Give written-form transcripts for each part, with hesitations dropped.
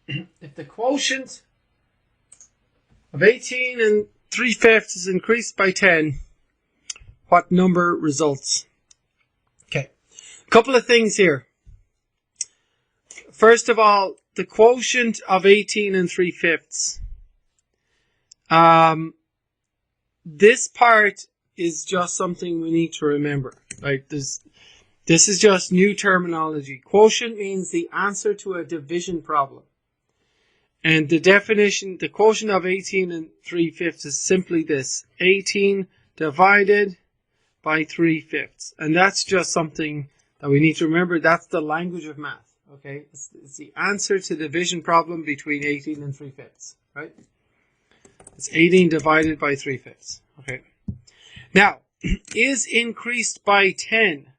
if the quotient of 18 and 3/5 is increased by 10, what number results? Okay, a couple of things here. First of all, the quotient of 18 and 3/5. This part is just something we need to remember. Right? This is just new terminology. Quotient means the answer to a division problem. And the definition, the quotient of 18 and 3/5 is simply this: 18 divided by 3/5. And that's just something that we need to remember. That's the language of math. Okay? It's the answer to the division problem between 18 and 3/5. Right? It's 18 divided by 3/5. Okay. Now, is increased by 10.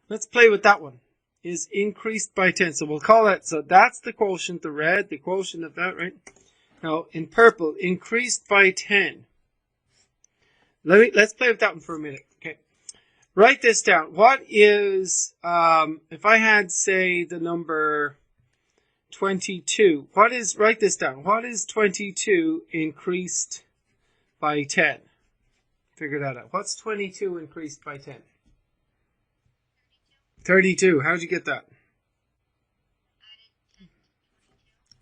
Let's play with that one. Is increased by 10. So we'll call that, so that's the quotient, the red, the quotient of that, right? Now, in purple, increased by 10. Let's play with that one for a minute. Okay. Write this down. What is, if I had, say, the number 22, write this down. What is 22 increased by 10? Figure that out. What's 22 increased by 10? 32. How'd you get that?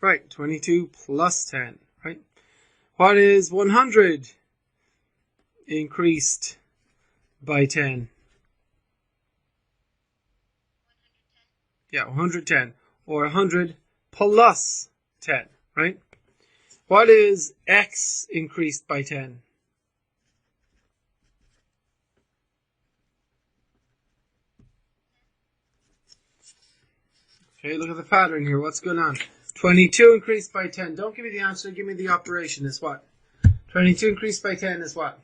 Right, 22 plus 10, right? What is 100 increased by 10? Yeah, 110. Or 100 plus 10, right? What is x increased by 10? Okay, look at the pattern here. What's going on? 22 increased by 10. Don't give me the answer. Give me the operation. Is what? 22 increased by 10 is what?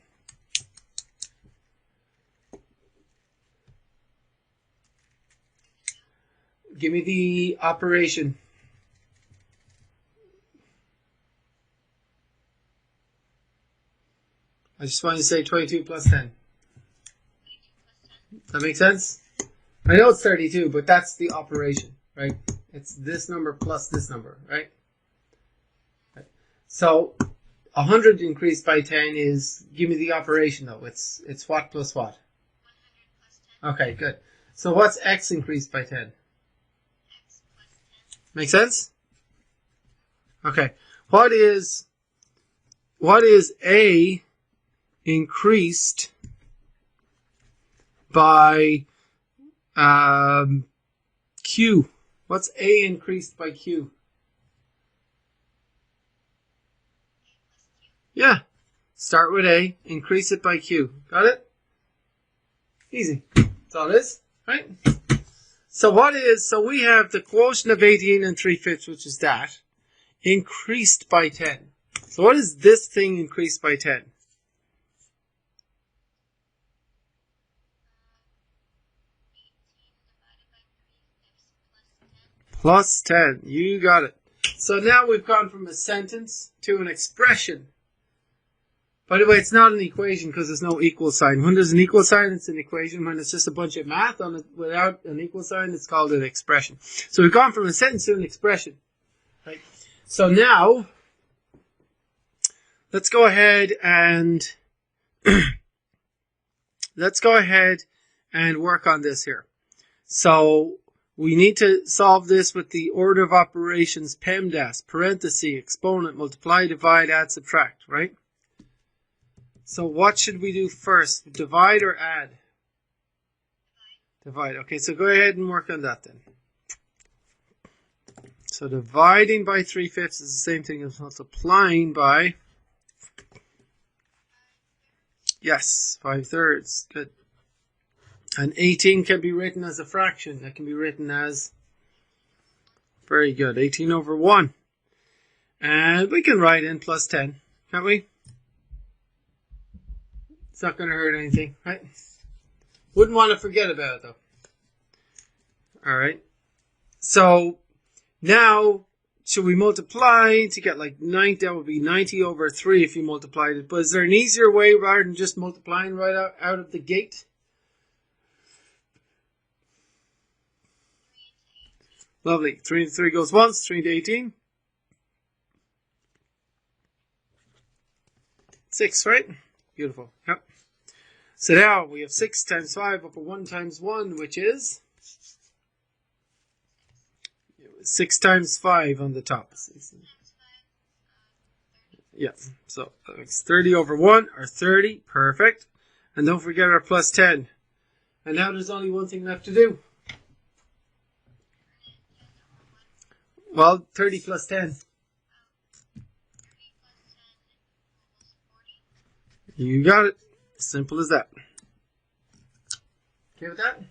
Give me the operation. I just want to say 22 plus 10. That makes sense? I know it's 32, but that's the operation, right? It's this number plus this number, right? So 100 increased by 10 is, give me the operation though. It's what plus what? 100 plus 10. Okay, good. So what's x increased by 10? X plus 10. Make sense? Okay. What is a increased by q? What's a increased by q? Yeah. Start with a, increase it by q. Got it? Easy. That's all it is, right? So so we have the quotient of 18 and 3/5, which is that, increased by 10. So what is this thing increased by 10? Plus 10. You got it. So now we've gone from a sentence to an expression. By the way, it's not an equation because there's no equal sign. When there's an equal sign, it's an equation. When it's just a bunch of math on it without an equal sign, it's called an expression. So we've gone from a sentence to an expression. Right? So now, let's go ahead and work on this here. So we need to solve this with the order of operations PEMDAS, parenthesis, exponent, multiply, divide, add, subtract, right? So what should we do first? Divide or add? Divide. Okay, so go ahead and work on that then. So dividing by 3/5 is the same thing as multiplying by, yes, 5/3. Good. And 18 can be written as a fraction. That can be written as, very good, 18 over 1. And we can write in plus 10, can't we? It's not going to hurt anything, right? Wouldn't want to forget about it, though. All right. So now, should we multiply to get like 90? That would be 90 over 3 if you multiplied it. But is there an easier way rather than just multiplying right out of the gate? Lovely. 3 into 3 goes once. 3 into 18 6, right? Beautiful. Yep. So now we have 6 times 5 over 1 times 1, which is 6 times 5 on the top. Yeah, so it's 30 over 1, or 30. Perfect. And don't forget our plus 10. And now there's only one thing left to do. Well, 30 plus 10. You got it. Simple as that. Okay with that?